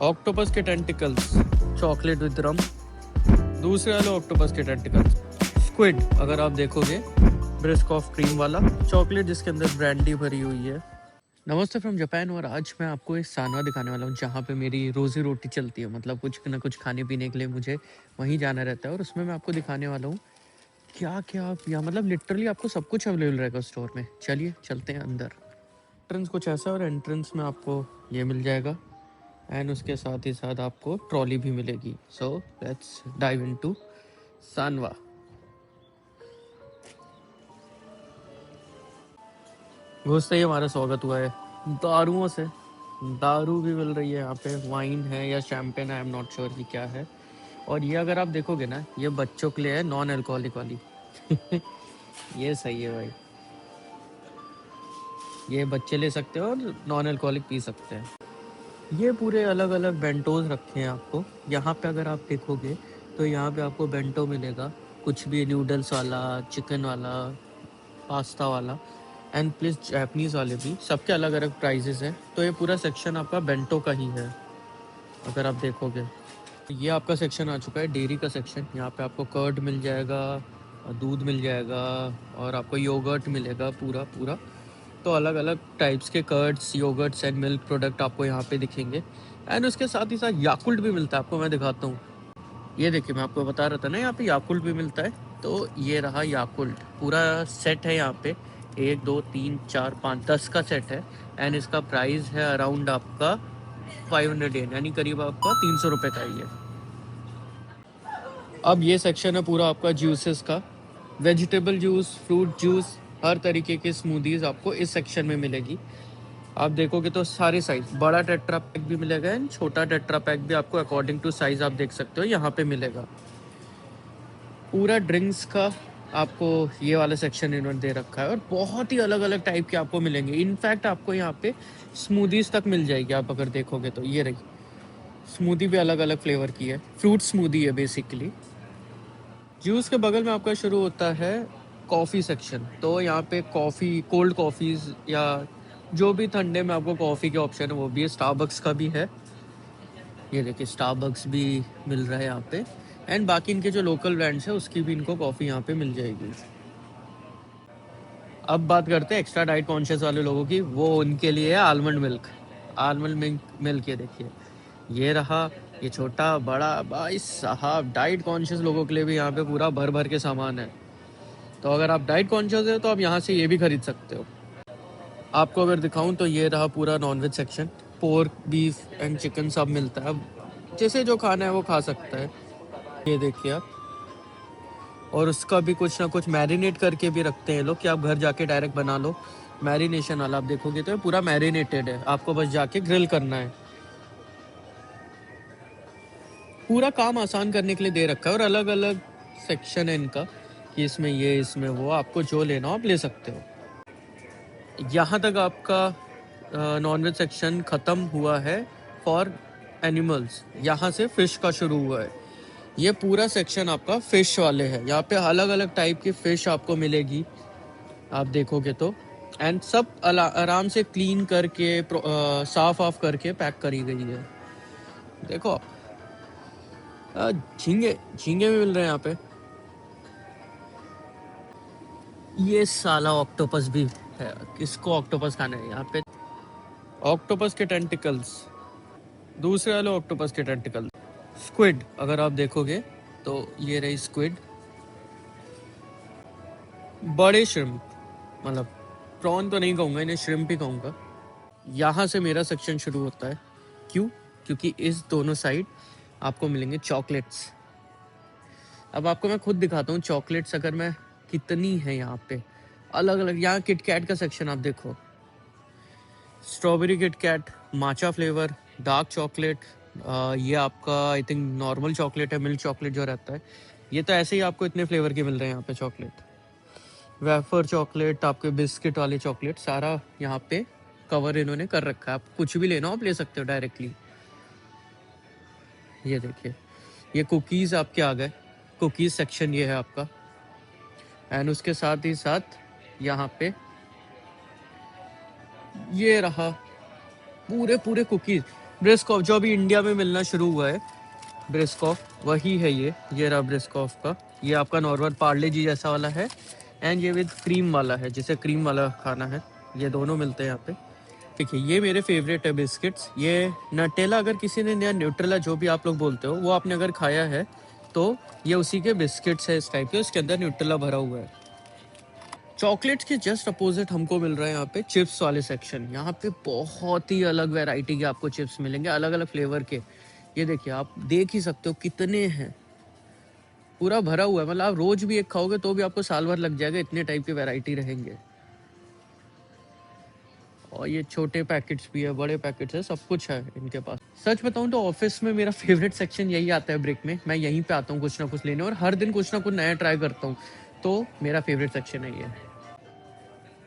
Octopus के tentacles, chocolate with रम। दूसरे वाले ऑक्टोपस के टेंटिकल्स, स्क्विड अगर आप देखोगे, ब्रिस्क ऑफ क्रीम वाला चॉकलेट जिसके अंदर ब्रांडी भरी हुई है। नमस्ते फ्रॉम जापान। और आज मैं आपको एक सानवा दिखाने वाला हूँ जहाँ पे मेरी रोजी रोटी चलती है, मतलब कुछ ना कुछ खाने पीने के लिए मुझे वहीं जाना रहता है। और उसमें मैं आपको दिखाने वाला हूँ क्या क्या आप यहाँ, मतलब लिटरली आपको सब कुछ अवेलेबल रहेगा स्टोर में। चलिए चलते हैं अंदर। एंट्रेंस कुछ ऐसा है और एंट्रेंस में आपको ये मिल जाएगा एंड उसके साथ ही साथ आपको ट्रॉली भी मिलेगी। So let's dive into Sanwa. घुसते ही हमारा स्वागत हुआ है दारुओं से। दारू भी मिल रही है यहाँ पे, वाइन है या champagne, I am not sure कि क्या है। और ये अगर आप देखोगे ना, ये बच्चों के लिए है, नॉन अल्कोहलिक वाली। ये सही है भाई, ये बच्चे ले सकते हो और नॉन अल्कोहलिक पी सकते हैं। ये पूरे अलग अलग बेंटोज रखे हैं आपको यहाँ पे। अगर आप देखोगे तो यहाँ पे आपको बेंटो मिलेगा, कुछ भी नूडल्स वाला, चिकन वाला, पास्ता वाला एंड प्लस जापानीज़ वाले भी। सबके अलग अलग प्राइजेस हैं। तो ये पूरा सेक्शन आपका बेंटो का ही है अगर आप देखोगे। ये आपका सेक्शन आ चुका है डेयरी का सेक्शन। यहाँ पे आपको कर्ड मिल जाएगा, दूध मिल जाएगा और आपको योगर्ट मिलेगा पूरा पूरा। तो अलग अलग टाइप्स के curds, yoghurts and milk product आपको यहाँ पे दिखेंगे। एंड उसके साथ ही साथ याकुल्ट भी मिलता है, आपको मैं दिखाता हूँ। ये देखिए, मैं आपको बता रहा था ना यहाँ पे याकुल्ट भी मिलता है। तो ये रहा याकुल्ट, पूरा सेट है यहाँ पे। 1 2 3 4 5 10 का सेट है। एंड इसका प्राइस है अराउंड आपका 500 येन, यानी करीब आपका 300 रुपये का ही है। अब ये सेक्शन है पूरा आपका जूसेस का। वेजिटेबल जूस, फ्रूट जूस, हर तरीके की स्मूदीज आपको इस सेक्शन में मिलेगी। आप देखोगे तो सारे साइज, बड़ा टेट्रा पैक भी मिलेगा एंड छोटा टेट्रा पैक भी आपको अकॉर्डिंग टू साइज आप देख सकते हो यहाँ पे मिलेगा। पूरा ड्रिंक्स का आपको ये वाला सेक्शन इन्होंने दे रखा है और बहुत ही अलग अलग टाइप के आपको मिलेंगे। इनफैक्ट आपको यहाँ पे स्मूदीज तक मिल जाएगी। आप अगर देखोगे तो ये रही स्मूदी भी अलग अलग फ्लेवर की है, फ्रूट स्मूदी है बेसिकली। जूस के बगल में आपका शुरू होता है कॉफ़ी सेक्शन। तो यहाँ पे कॉफ़ी, कोल्ड कॉफ़ीज़ या जो भी ठंडे में आपको कॉफ़ी के ऑप्शन है वो भी है। स्टारबक्स का भी है, ये देखिए स्टारबक्स भी मिल रहा है यहाँ पे। एंड बाकी इनके जो लोकल ब्रांड्स है उसकी भी इनको कॉफ़ी यहाँ पे मिल जाएगी। अब बात करते हैं एक्स्ट्रा डाइट कॉन्शियस वाले लोगों की, वो उनके लिए है आलमंड मिल्क। आलमंड मिल्क ये देखिए, ये रहा, ये छोटा बड़ा। भाई साहब, डाइट कॉन्शियस लोगों के लिए भी यहाँ पे पूरा भर भर के सामान है। तो अगर आप डाइट कॉन्शियस है तो आप यहाँ से ये भी खरीद सकते हो। आपको अगर दिखाऊं तो ये रहा पूरा non veg section. Pork, beef and chicken सब मिलता है। अब जैसे जो खाना है वो खा सकता है। ये देखिए आप, और उसका भी कुछ ना कुछ मैरिनेट करके भी रखते हैं लोग कि आप घर जाके डायरेक्ट बना लो। मैरिनेशन वाला आप देखोगे तो पूरा मैरिनेटेड है, आपको बस जाके ग्रिल करना है। पूरा काम आसान करने के लिए दे रखा है। और अलग अलग सेक्शन है इनका कि इसमें ये, इसमें वो, आपको जो लेना हो आप ले सकते हो। यहाँ तक आपका नॉनवेज सेक्शन ख़त्म हुआ है फॉर एनिमल्स। यहाँ से फ़िश का शुरू हुआ है। ये पूरा सेक्शन आपका फ़िश वाले है। यहाँ पे अलग अलग टाइप की फ़िश आपको मिलेगी आप देखोगे तो। एंड सब आराम से क्लीन करके साफ ऑफ करके पैक करी गई है। देखो आप, झींगे झींगे भी मिल रहे हैं यहाँ पे। ये साला ऑक्टोपस भी है, किसको ऑक्टोपस खाना है यहाँ पे। ऑक्टोपस के टेंटिकल्स, दूसरे वाले ऑक्टोपस के टेंटिकल। स्क्विड अगर आप देखोगे तो ये रही स्क्विड, बड़े श्रिम्प, मतलब प्रॉन तो नहीं कहूँगा, इन्हें श्रिम्प ही कहूँगा। यहाँ से मेरा सेक्शन शुरू होता है। क्यों? क्योंकि इस दोनों साइड आपको मिलेंगे चॉकलेट्स। अब आपको मैं खुद दिखाता हूँ चॉकलेट्स अगर मैं कितनी है यहाँ पे अलग अलग। यहाँ किटकैट का सेक्शन आप देखो, स्ट्रॉबेरी किटकैट, माचा फ्लेवर, डार्क चॉकलेट, ये आपका आई थिंक नॉर्मल चॉकलेट है, मिल्क चॉकलेट जो रहता है। ये तो ऐसे ही आपको इतने फ्लेवर के मिल रहे हैं यहाँ पे चॉकलेट। वेफर चॉकलेट, आपके बिस्किट वाले चॉकलेट, सारा यहाँ पे कवर इन्होंने कर रखा है। आप कुछ भी लेना हो आप ले सकते हो डायरेक्टली। ये देखिए, ये कुकीज़ आपके आ गए, कुकीज़ सेक्शन ये है आपका। एंड उसके साथ ही साथ यहाँ पे ये रहा पूरे पूरे कुकीज़। ब्रिस्कॉफ जो अभी इंडिया में मिलना शुरू हुआ है, ब्रिस्कॉफ वही है ये रहा ब्रिस्कॉफ का। ये आपका नॉर्मल पार्ले जी जैसा वाला है एंड ये विद क्रीम वाला है, जिसे क्रीम वाला खाना है। ये दोनों मिलते हैं यहाँ पे। ठीक है, ये मेरे फेवरेट है बिस्किट्स। ये नटेला, अगर किसी ने नया न्यूट्रेला जो भी आप लोग बोलते हो वो आपने अगर खाया है तो ये उसी के बिस्किट्स है इस टाइप के, उसके अंदर न्यूट्रेला भरा हुआ है। चॉकलेट्स के जस्ट अपोजिट हमको मिल रहा है यहाँ पे चिप्स वाले सेक्शन। यहाँ पे बहुत ही अलग वैरायटी के आपको चिप्स मिलेंगे, अलग अलग फ्लेवर के। ये देखिए, आप देख ही सकते हो कितने हैं, पूरा भरा हुआ है। मतलब आप रोज भी एक खाओगे तो भी आपको साल भर लग जाएगा, इतने टाइप के वैरायटी रहेंगे। और ये छोटे पैकेट्स भी है, बड़े पैकेट्स है, सब कुछ है इनके पास। सच बताऊं तो ऑफिस में मेरा फेवरेट सेक्शन यही आता है ब्रेक में। मैं यहीं पे आता हूँ कुछ ना कुछ लेने, और हर दिन कुछ ना कुछ नया ट्राई करता हूँ, तो मेरा फेवरेट सेक्शन है ये।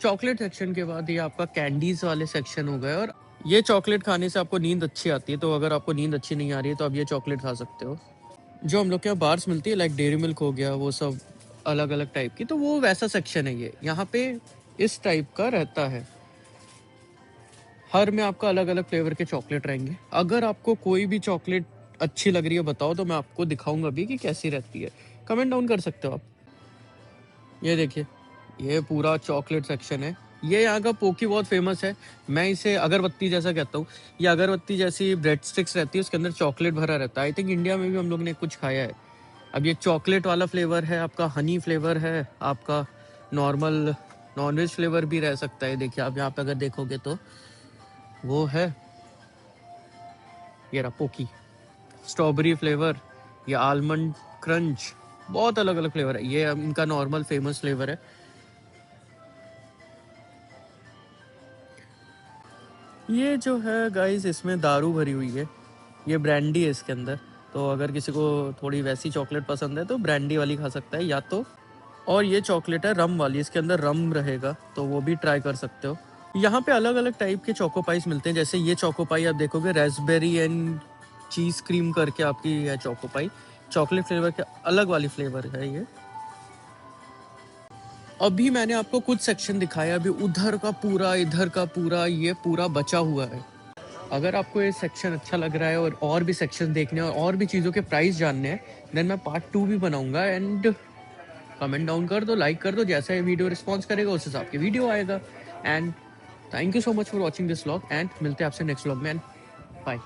चॉकलेट सेक्शन के बाद ये आपका कैंडीज वाले सेक्शन हो गए। और ये चॉकलेट खाने से आपको नींद अच्छी आती है, तो अगर आपको नींद अच्छी नहीं आ रही है तो आप ये चॉकलेट खा सकते हो। जो हम लोग के यहाँ बार्स मिलती है, लाइक डेयरी मिल्क हो गया, वो सब अलग अलग टाइप की, तो वो वैसा सेक्शन है ये। यहाँ पे इस टाइप का रहता है, हर में आपका अलग अलग फ्लेवर के चॉकलेट रहेंगे। अगर आपको कोई भी चॉकलेट अच्छी लग रही है बताओ, तो मैं आपको दिखाऊंगा भी कि कैसी रहती है। कमेंट डाउन कर सकते हो आप। ये देखिए, ये पूरा चॉकलेट सेक्शन है। ये यहाँ का पोकी बहुत फेमस है। मैं इसे अगरबत्ती जैसा कहता हूँ। ये अगरबत्ती जैसी ब्रेड स्टिक्स रहती है, उसके अंदर चॉकलेट भरा रहता है। आई थिंक इंडिया में भी हम लोग ने कुछ खाया है। अब ये चॉकलेट वाला फ्लेवर है, आपका हनी फ्लेवर है, आपका नॉर्मल नॉनवेज फ्लेवर भी रह सकता है। देखिए आप यहाँ पे अगर देखोगे तो वो है, ये रहा पोकी, स्ट्रॉबेरी फ्लेवर, ये आलमंड क्रंच, बहुत अलग अलग फ्लेवर है। ये इनका नॉर्मल फेमस फ्लेवर है। ये जो है गाइस, इसमें दारू भरी हुई है, ये ब्रांडी है इसके अंदर। तो अगर किसी को थोड़ी वैसी चॉकलेट पसंद है तो ब्रांडी वाली खा सकता है या तो। और ये चॉकलेट है रम वाली, इसके अंदर रम रहेगा, तो वो भी ट्राई कर सकते हो। यहाँ पे अलग अलग टाइप के चोकोपाइस मिलते हैं। जैसे ये चोकोपाई आप देखोगे, रेस्बेरी एंड चीज क्रीम करके आपकी है चोकोपाई, चॉकलेट फ्लेवर के अलग वाली फ्लेवर है ये। अभी मैंने आपको कुछ सेक्शन दिखाया, अभी उधर का पूरा, इधर का पूरा, ये पूरा बचा हुआ है। अगर आपको ये सेक्शन अच्छा लग रहा है और भी सेक्शन देखने और भी चीज़ों के प्राइस जानने हैं, देन मैं पार्ट 2 भी बनाऊंगा। एंड कमेंट डाउन कर दो, लाइक कर दो, जैसा ये वीडियो रिस्पॉन्स करेगा उस हिसाब की वीडियो आएगा। And thank you so much for watching this vlog, and मिलते हैं आपसे नेक्स्ट व्लॉग में, एंड बाय।